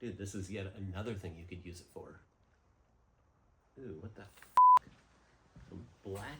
Dude, this is yet another thing you could use it for. Ooh, what the f***? Some black.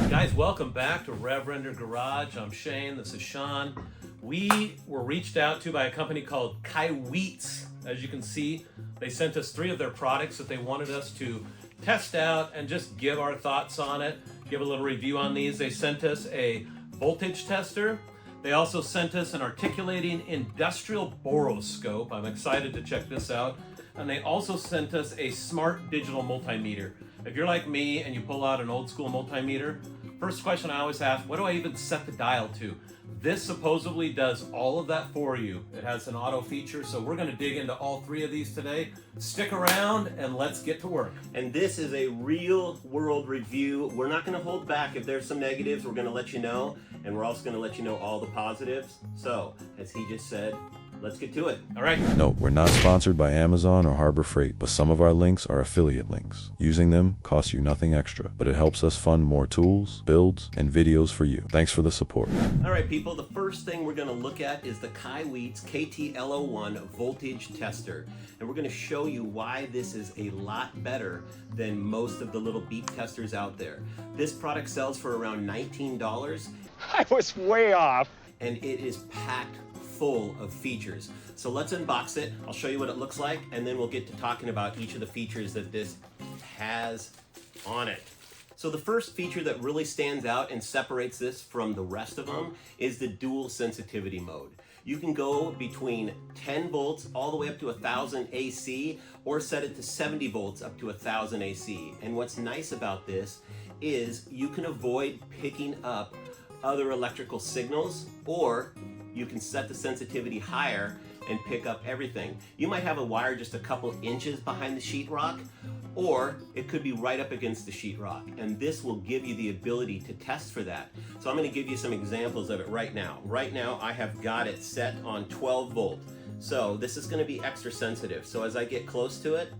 Guys, welcome back to Rev Render Garage. I'm Shane, this is Sean. We were reached out to by a company called KAIWEETS. As you can see, they sent us 3 of their products that they wanted us to test out and just give our thoughts on it, give a little review on these. They sent us a voltage tester. They also sent us an articulating industrial borescope. I'm excited to check this out. And they also sent us a smart digital multimeter. If you're like me and you pull out an old school multimeter, first question I always ask, what do I even set the dial to? This supposedly does all of that for you. It has an auto feature, so we're gonna dig into all 3 of these today. Stick around and let's get to work. And this is a real world review. We're not gonna hold back. If there's some negatives, we're gonna let you know, and we're also gonna let you know all the positives. So, as he just said, let's get to it. All right. Note, we're not sponsored by Amazon or Harbor Freight, but some of our links are affiliate links. Using them costs you nothing extra, but it helps us fund more tools, builds, and videos for you. Thanks for the support. All right, people, the first thing we're going to look at is the KAIWEETS KT-L01 voltage tester. And we're going to show you why this is a lot better than most of the little beep testers out there. This product sells for around $19. I was way off. And it is packed full of features. So let's unbox it. I'll show you what it looks like, and then we'll get to talking about each of the features that this has on it. So the first feature that really stands out and separates this from the rest of them is the dual sensitivity mode. You can go between 10 volts all the way up to 1000 AC, or set it to 70 volts up to 1000 AC. And what's nice about this is you can avoid picking up other electrical signals, or you can set the sensitivity higher and pick up everything. You might have a wire just a couple inches behind the sheetrock, or it could be right up against the sheetrock, and this will give you the ability to test for that. So I'm going to give you some examples of it right now. Right now I have got it set on 12 volt. So this is going to be extra sensitive. So as I get close to it,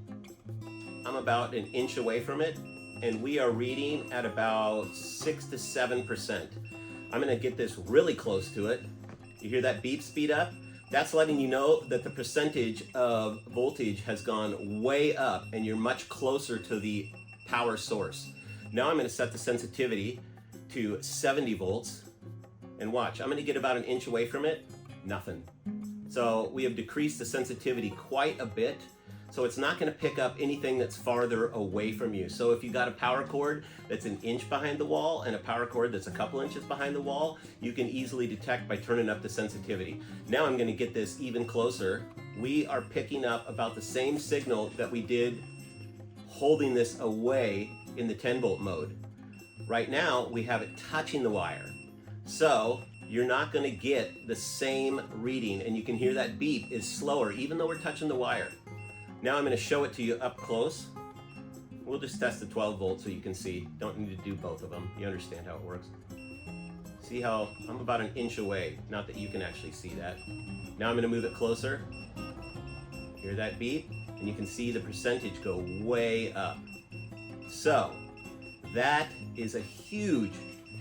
I'm about an inch away from it, and we are reading at about 6 to 7%. I'm going to get this really close to it. You hear that beep speed up? That's letting you know that the percentage of voltage has gone way up and you're much closer to the power source. Now I'm going to set the sensitivity to 70 volts and watch. I'm going to get about an inch away from it. Nothing. So we have decreased the sensitivity quite a bit. So it's not going to pick up anything that's farther away from you. So if you got a power cord that's an inch behind the wall and a power cord that's a couple inches behind the wall, you can easily detect by turning up the sensitivity. Now I'm going to get this even closer. We are picking up about the same signal that we did holding this away in the 10 volt mode. Right now we have it touching the wire. So you're not going to get the same reading, and you can hear that beep is slower even though we're touching the wire. Now I'm going to show it to you up close. We'll just test the 12 volt so you can see. Don't need to do both of them. You understand how it works. See how I'm about an inch away. Not that you can actually see that. Now I'm going to move it closer. Hear that beep? And you can see the percentage go way up. So that is a huge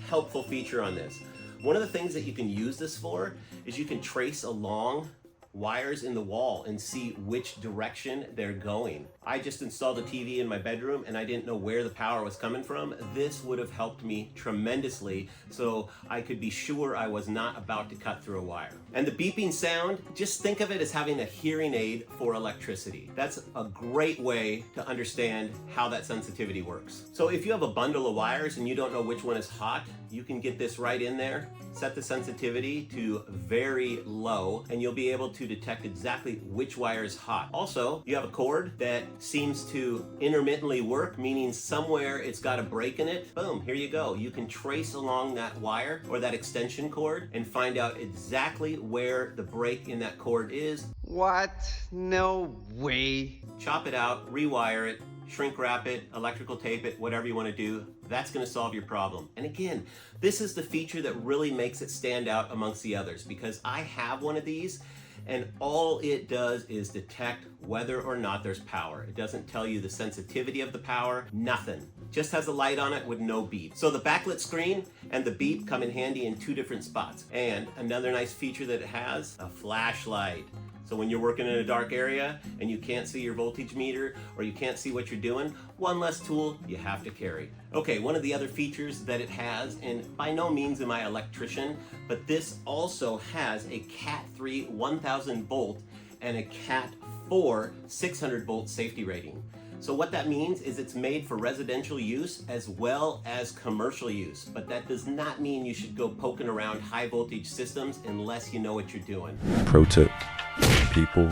helpful feature on this. One of the things that you can use this for is you can trace along wires in the wall and see which direction they're going. I just installed a TV in my bedroom and I didn't know where the power was coming from. This would have helped me tremendously so I could be sure I was not about to cut through a wire. And the beeping sound, just think of it as having a hearing aid for electricity. That's a great way to understand how that sensitivity works. So if you have a bundle of wires and you don't know which one is hot, you can get this right in there, set the sensitivity to very low, and you'll be able to detect exactly which wire is hot. Also, you have a cord that seems to intermittently work, meaning somewhere it's got a break in it. Boom, here you go. You can trace along that wire or that extension cord and find out exactly where the break in that cord is. What? No way. Chop it out, rewire it, shrink wrap it, electrical tape it, whatever you want to do. That's going to solve your problem. And again, this is the feature that really makes it stand out amongst the others, because I have one of these and all it does is detect whether or not there's power. It doesn't tell you the sensitivity of the power, nothing. just has a light on it with no beep. So the backlit screen and the beep come in handy in 2 different spots. And another nice feature that it has, a flashlight. So when you're working in a dark area and you can't see your voltage meter or you can't see what you're doing, one less tool you have to carry. Okay, one of the other features that it has, and by no means am I an electrician, but this also has a Cat 3 1000 volt and a Cat 4 600 volt safety rating. So what that means is it's made for residential use as well as commercial use, but that does not mean you should go poking around high voltage systems unless you know what you're doing. Pro tip: people.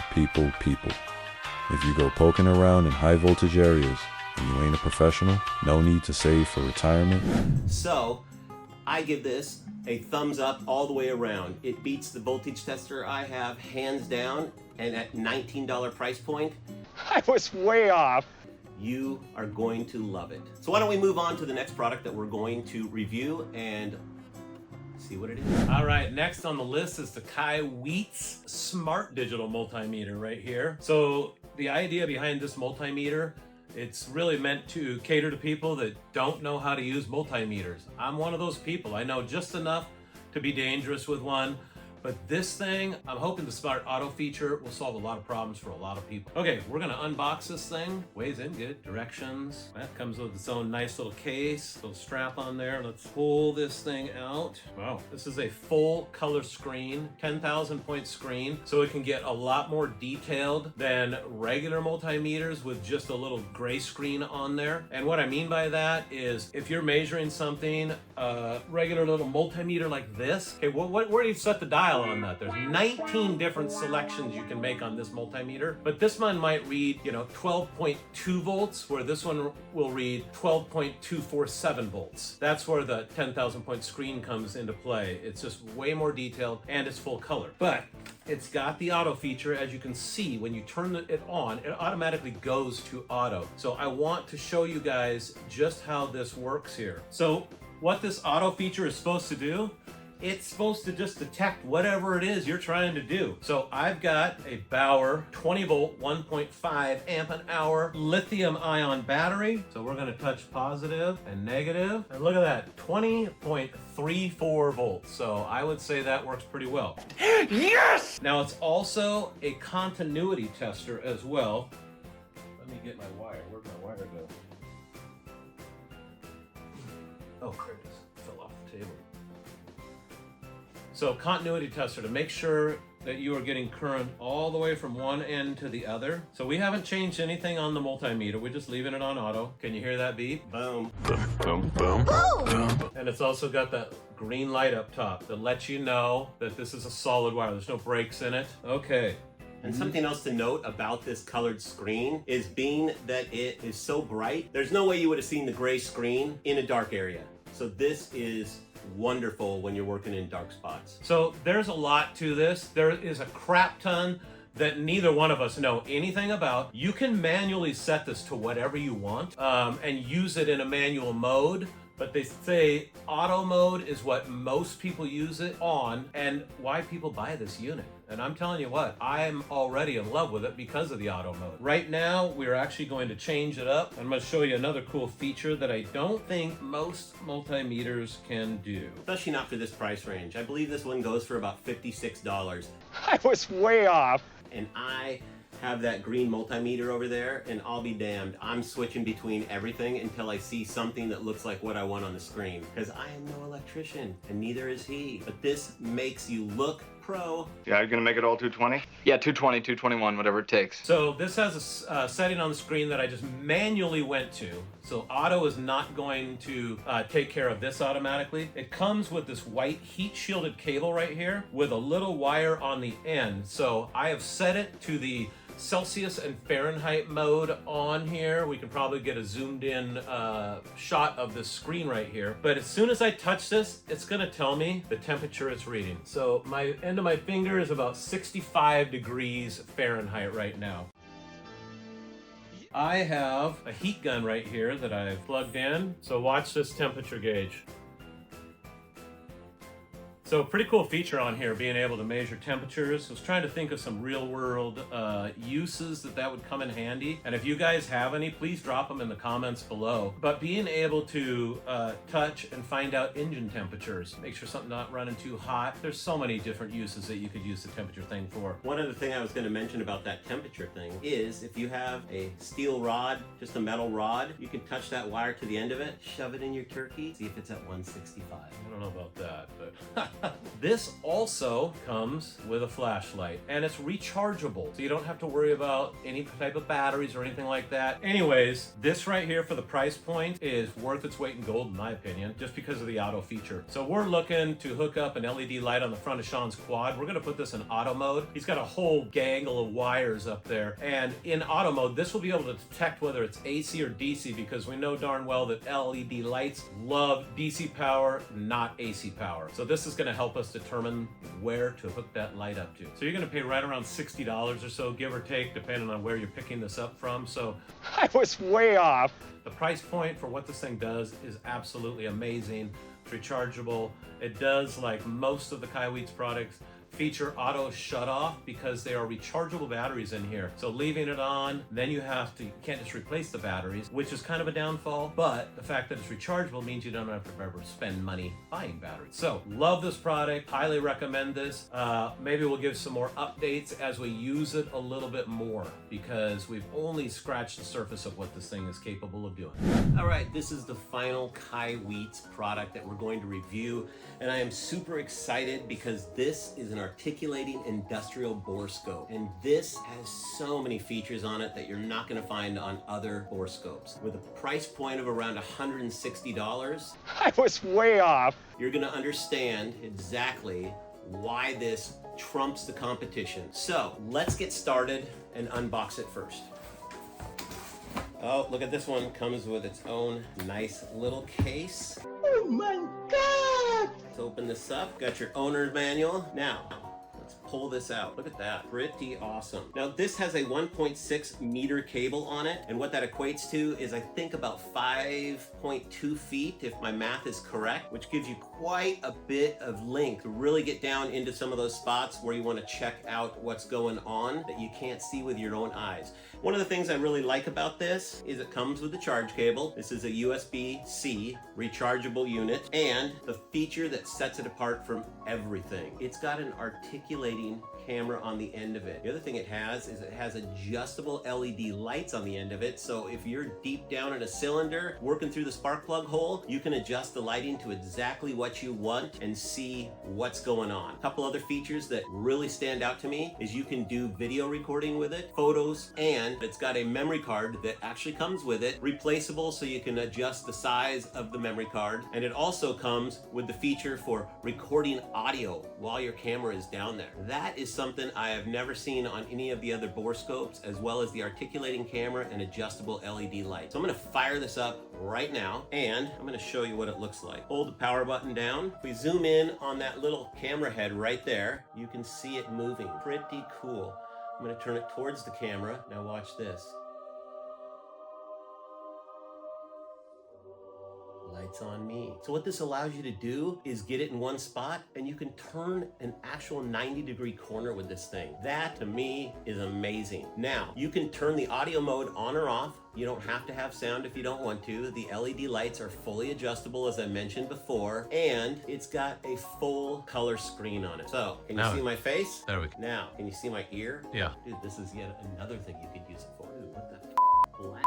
If you go poking around in high voltage areas and you ain't a professional, no need to save for retirement. So I give this a thumbs up all the way around. It beats the voltage tester I have hands down, and at $19 price point, I was way off. you are going to love it. So why don't we move on to the next product that we're going to review and see what it is. All right, next on the list is the KAIWEETS Smart Digital Multimeter right here. So the idea behind this multimeter, it's really meant to cater to people that don't know how to use multimeters. I'm one of those people. I know just enough to be dangerous with one, but this thing, I'm hoping the Smart Auto feature will solve a lot of problems for a lot of people. Okay, we're gonna unbox this thing. Weighs in good, directions. That comes with its own nice little case, little strap on there. Let's pull this thing out. Wow, this is a full color screen, 10,000 point screen, so it can get a lot more detailed than regular multimeters with just a little gray screen on there. And what I mean by that is if you're measuring something, a regular little multimeter like this, okay, where do you set the dial on that? There's 19 different selections you can make on this multimeter, but this one might read, 12.2 volts, where this one will read 12.247 volts. That's where the 10,000 point screen comes into play. It's just way more detailed and it's full color. But it's got the auto feature. As you can see, when you turn it on, it automatically goes to auto. So I want to show you guys just how this works here. So what this auto feature is supposed to do, it's supposed to just detect whatever it is you're trying to do. So I've got a Bauer 20 volt, 1.5 amp an hour lithium ion battery. So we're gonna touch positive and negative. And look at that, 20.34 volts. So I would say that works pretty well. Yes! Now it's also a continuity tester as well. Let me get my wire. Where'd my wire go? Oh, there it is. Fell off the table. So continuity tester to make sure that you are getting current all the way from one end to the other. So we haven't changed anything on the multimeter. We're just leaving it on auto. Can you hear that beep? Boom. Boom, boom. And it's also got that green light up top that lets you know that this is a solid wire. There's no breaks in it. Okay. And something else to note about this colored screen is being that it is so bright, there's no way you would have seen the gray screen in a dark area. So this is wonderful when you're working in dark spots. So there's a lot to this. There is a crap ton that neither one of us know anything about. You can manually set this to whatever you want and use it in a manual mode. But they say auto mode is what most people use it on and why people buy this unit. And I'm telling you what, I'm already in love with it because of the auto mode. Right now, we're actually going to change it up. I'm going to show you another cool feature that I don't think most multimeters can do. Especially not for this price range. I believe this one goes for about $56. I was way off. And I have that green multimeter over there, and I'll be damned, I'm switching between everything until I see something that looks like what I want on the screen. Because I am no electrician, and neither is he. But this makes you look pro. Yeah, you're gonna make it all 220? Yeah, 220, 221, whatever it takes. So this has a setting on the screen that I just manually went to. So auto is not going to take care of this automatically. It comes with this white heat shielded cable right here with a little wire on the end. So I have set it to the Celsius and Fahrenheit mode on here. We can probably get a zoomed in shot of the screen right here. But as soon as I touch this, it's gonna tell me the temperature it's reading. So my end of my finger is about 65 degrees Fahrenheit right now. I have a heat gun right here that I've plugged in. So watch this temperature gauge. So pretty cool feature on here, being able to measure temperatures. I was trying to think of some real world uses that would come in handy. And if you guys have any, please drop them in the comments below. But being able to touch and find out engine temperatures, make sure something's not running too hot. There's so many different uses that you could use the temperature thing for. One other thing I was going to mention about that temperature thing is if you have a steel rod, just a metal rod, you can touch that wire to the end of it, shove it in your turkey, see if it's at 165. I don't know about that, but this also comes with a flashlight, and it's rechargeable, so you don't have to worry about any type of batteries or anything like that. Anyways, this right here for the price point is worth its weight in gold in my opinion, just because of the auto feature. So we're looking to hook up an LED light on the front of Sean's quad. We're going to put this in auto mode. He's got a whole gangle of wires up there, and in auto mode this will be able to detect whether it's AC or DC, because we know darn well that LED lights love DC power, not AC power. So this is going to help us determine where to hook that light up to. So you're going to pay right around $60 or so, give or take, depending on where you're picking this up from. So I was way off. the price point for what this thing does is absolutely amazing. It's rechargeable. It does, like most of the KAIWEETS products, feature auto shut off because they are rechargeable batteries in here. So leaving it on, then you can't just replace the batteries, which is kind of a downfall, but the fact that it's rechargeable means you don't have to ever spend money buying batteries. So love this product, highly recommend this. Maybe we'll give some more updates as we use it a little bit more, because we've only scratched the surface of what this thing is capable of doing. All right, this is the final KAIWEETS product that we're going to review, and I am super excited because this is an articulating industrial borescope, and this has so many features on it that you're not going to find on other borescopes. With a price point of around $160, I was way off. you're going to understand exactly why this trumps the competition. So let's get started and unbox it first. Oh, look at this one. Comes with its own nice little case. Oh my God! Let's open this up. Got your owner's manual. Now, let's pull this out. Look at that. Pretty awesome. Now, this has a 1.6 meter cable on it, and what that equates to is I think about 5.2 feet, if my math is correct, which gives you quite a bit of length to really get down into some of those spots where you want to check out what's going on that you can't see with your own eyes. One of the things I really like about this is it comes with the charge cable. This is a USB-C rechargeable unit, and the feature that sets it apart from everything, it's got an articulating camera on the end of it. The other thing it has is it has adjustable LED lights on the end of it, so if you're deep down in a cylinder working through the spark plug hole, you can adjust the lighting to exactly what you want and see what's going on. A couple other features that really stand out to me is you can do video recording with it, photos, and it's got a memory card that actually comes with it, replaceable, so you can adjust the size of the memory card, and it also comes with the feature for recording audio while your camera is down there. That is something I have never seen on any of the other borescopes, as well as the articulating camera and adjustable LED light. So I'm going to fire this up right now, and I'm going to show you what it looks like. Hold the power button down. If we zoom in on that little camera head right there, you can see it moving. Pretty cool. I'm going to turn it towards the camera. Now watch this. Lights on me. So what this allows you to do is get it in one spot, and you can turn an actual 90-degree corner with this thing. That to me is amazing. Now you can turn the audio mode on or off. You don't have to have sound if you don't want to. The LED lights are fully adjustable, as I mentioned before, and it's got a full color screen on it. So can you see my face? There we go. Now can you see my ear? Yeah. Dude, this is yet another thing you could use it for. Dude, what the black?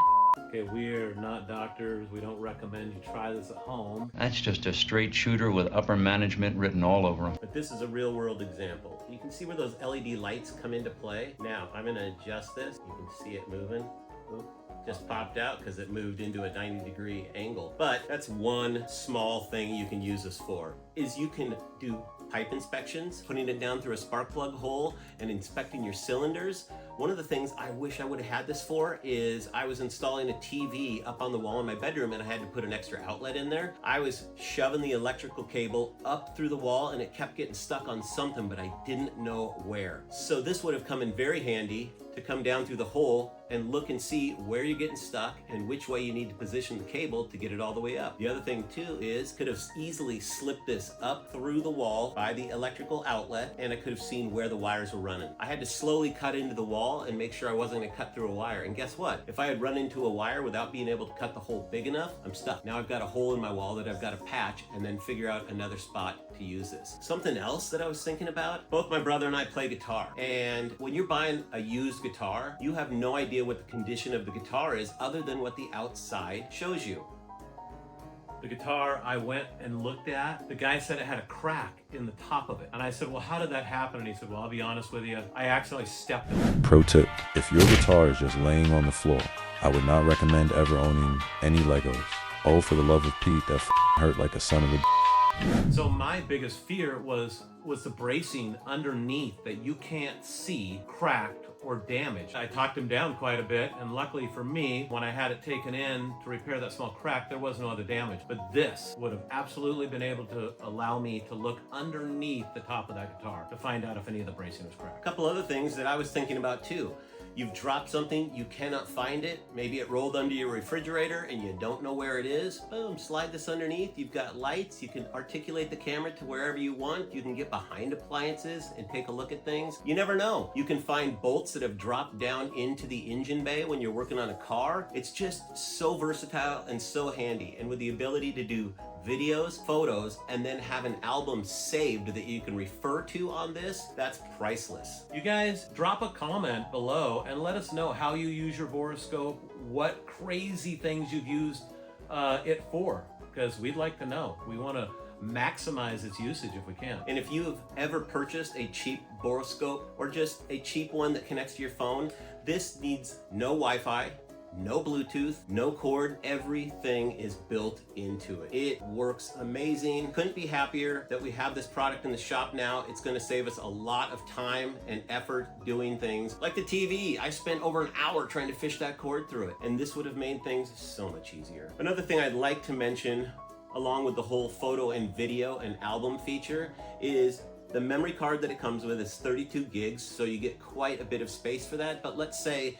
Okay, we're not doctors. We don't recommend you try this at home. That's just a straight shooter with upper management written all over him. But this is a real world example. You can see where those LED lights come into play. Now, I'm gonna adjust this. You can see it moving. Oop, just popped out because it moved into a 90-degree angle. But that's one small thing you can use this for, is you can do pipe inspections, putting it down through a spark plug hole and inspecting your cylinders One of the things I wish I would have had this for is I was installing a TV up on the wall in my bedroom and I had to put an extra outlet in there. I was shoving the electrical cable up through the wall and it kept getting stuck on something, but I didn't know where. So this would have come in very handy to come down through the hole and look and see where you're getting stuck and which way you need to position the cable to get it all the way up. The other thing too is could have easily slipped this up through the wall by the electrical outlet and I could have seen where the wires were running. I had to slowly cut into the wall and make sure I wasn't going to cut through a wire. And guess what? If I had run into a wire without being able to cut the hole big enough, I'm stuck. Now I've got a hole in my wall that I've got to patch and then figure out another spot to use this. Something else that I was thinking about, both my brother and I play guitar. And when you're buying a used guitar, you have no idea what the condition of the guitar is other than what the outside shows you. The guitar I went and looked at, the guy said it had a crack in the top of it. And I said, well, how did that happen? And he said, well, I'll be honest with you, I accidentally stepped on it. Pro tip, if your guitar is just laying on the floor, I would not recommend ever owning any Legos. Oh, for the love of Pete, that hurt like a son of a. So my biggest fear was the bracing underneath that you can't see cracked or damaged. I talked him down quite a bit, and luckily for me, when I had it taken in to repair that small crack, there was no other damage. But this would have absolutely been able to allow me to look underneath the top of that guitar to find out if any of the bracing was cracked. A couple other things that I was thinking about too. You've dropped something, you cannot find it. Maybe it rolled under your refrigerator and you don't know where it is. Boom, slide this underneath. You've got lights. You can articulate the camera to wherever you want. You can get behind appliances and take a look at things. You never know. You can find bolts that have dropped down into the engine bay when you're working on a car. It's just so versatile and so handy. And with the ability to do videos, photos, and then have an album saved that you can refer to on this, that's priceless. You guys drop a comment below and let us know how you use your borescope, what crazy things you've used it for, because we'd like to know. We want to maximize its usage if we can. And if you've ever purchased a cheap borescope or just a cheap one that connects to your phone, this needs no Wi-Fi, no Bluetooth, no cord, everything is built into it. It works amazing. Couldn't be happier that we have this product in the shop now. It's gonna save us a lot of time and effort doing things. Like the TV, I spent over an hour trying to fish that cord through it, and this would have made things so much easier. Another thing I'd like to mention, along with the whole photo and video and album feature, is the memory card that it comes with is 32 gigs, so you get quite a bit of space for that. But let's say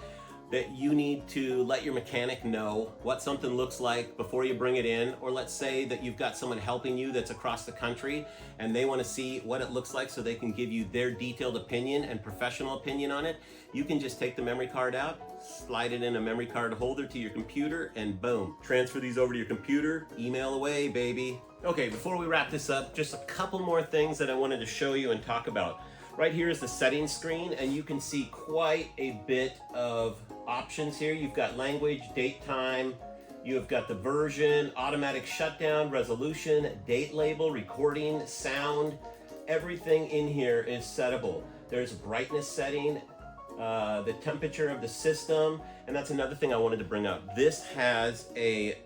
that you need to let your mechanic know what something looks like before you bring it in, or let's say that you've got someone helping you that's across the country and they want to see what it looks like so they can give you their detailed opinion and professional opinion on it. You can just take the memory card out, slide it in a memory card holder to your computer, and boom, transfer these over to your computer, email away, baby. Okay, before we wrap this up, just a couple more things that I wanted to show you and talk about. Right here is the settings screen, and you can see quite a bit of options here. You've got language, date, time, you've got the version, automatic shutdown, resolution, date label, recording, sound. Everything in here is settable. There's brightness setting, the temperature of the system, and that's another thing I wanted to bring up. This has a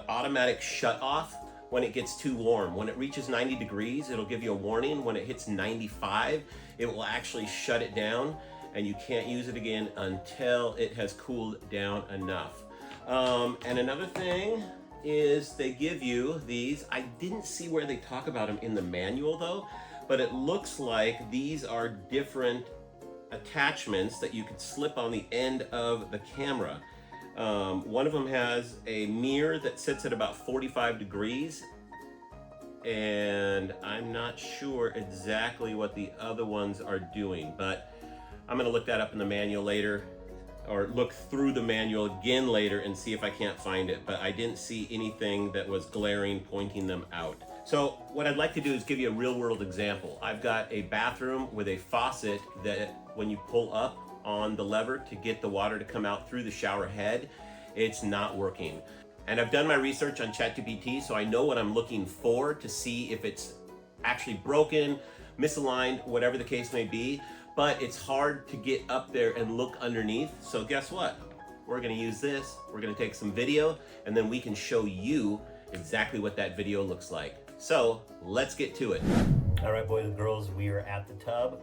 automatic shut off when it gets too warm. When it reaches 90 degrees, it'll give you a warning. When it hits 95, it will actually shut it down, and you can't use it again until it has cooled down enough. And another thing is they give you these. I didn't see where they talk about them in the manual though, but it looks like these are different attachments that you could slip on the end of the camera. One of them has a mirror that sits at about 45 degrees, and I'm not sure exactly what the other ones are doing, but I'm gonna look that up in the manual later, or look through the manual again later and see if I can't find it, but I didn't see anything that was glaring pointing them out. So what I'd like to do is give you a real world example. I've got a bathroom with a faucet that when you pull up on the lever to get the water to come out through the shower head, it's not working. And I've done my research on ChatGPT, so I know what I'm looking for to see if it's actually broken, misaligned, whatever the case may be, but it's hard to get up there and look underneath. So guess what? We're gonna use this, we're gonna take some video, and then we can show you exactly what that video looks like. So let's get to it. All right, boys and girls, we are at the tub.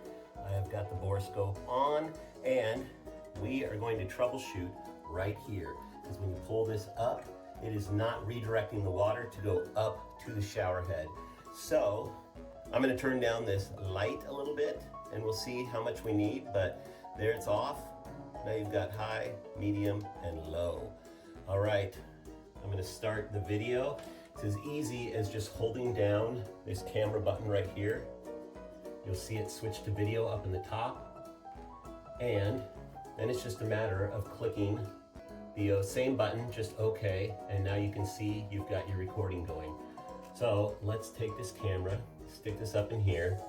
I've got the borescope on, and we are going to troubleshoot right here. Because when you pull this up, it is not redirecting the water to go up to the shower head. So I'm going to turn down this light a little bit and we'll see how much we need, but there it's off. Now you've got high, medium, and low. All right, I'm going to start the video. It's as easy as just holding down this camera button right here. You'll see it switch to video up in the top, and then it's just a matter of clicking the same button, just OK, and now you can see you've got your recording going. So let's take this camera, stick this up in here.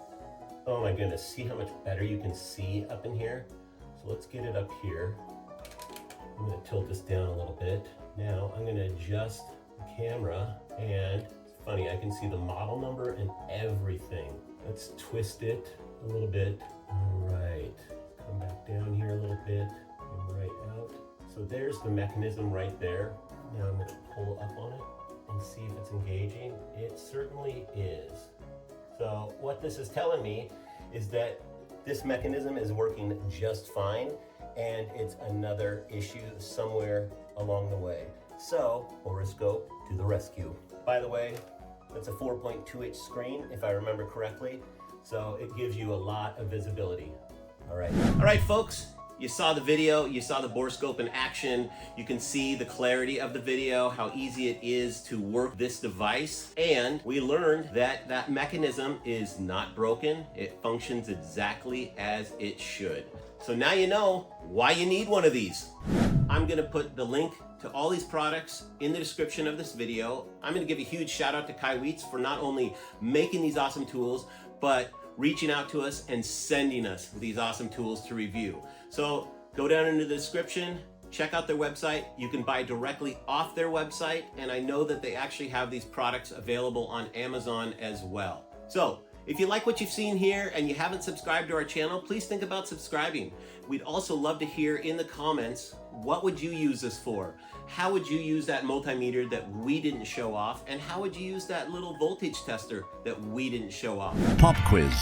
Oh my goodness, see how much better you can see up in here? So let's get it up here. I'm going to tilt this down a little bit. Now I'm going to adjust the camera, and it's funny, I can see the model number and everything. Let's twist it a little bit. All right, come back down here a little bit and right out. So there's the mechanism right there. Now I'm going to pull up on it and see if it's engaging. It certainly is. So what this is telling me is that this mechanism is working just fine, and it's another issue somewhere along the way. So, Borescope to the rescue. By the way, that's a 4.2-inch screen, if I remember correctly, so it gives you a lot of visibility. All right, folks. You saw the video, you saw the borescope in action. You can see the clarity of the video, how easy it is to work this device. And we learned that that mechanism is not broken. It functions exactly as it should. So now you know why you need one of these. I'm gonna put the link to all these products in the description of this video. I'm gonna give a huge shout out to KAIWEETS for not only making these awesome tools, but reaching out to us and sending us these awesome tools to review. So go down into the description, check out their website. You can buy directly off their website, and I know that they actually have these products available on Amazon as well. So if you like what you've seen here and you haven't subscribed to our channel, please think about subscribing. We'd also love to hear in the comments, what would you use this for? How would you use that multimeter that we didn't show off? And how would you use that little voltage tester that we didn't show off? Pop quiz.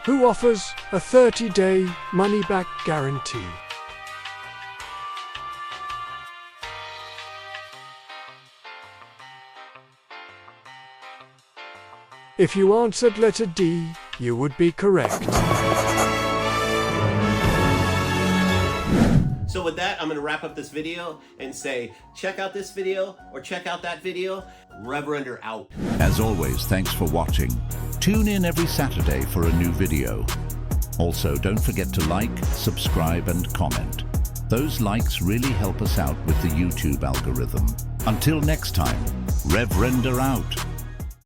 Who offers a 30-day money-back guarantee? If you answered letter D, you would be correct. So with that, I'm going to wrap up this video and say, check out this video or check out that video. Reverender out. As always, thanks for watching. Tune in every Saturday for a new video. Also, don't forget to like, subscribe, and comment. Those likes really help us out with the YouTube algorithm. Until next time, Reverender out.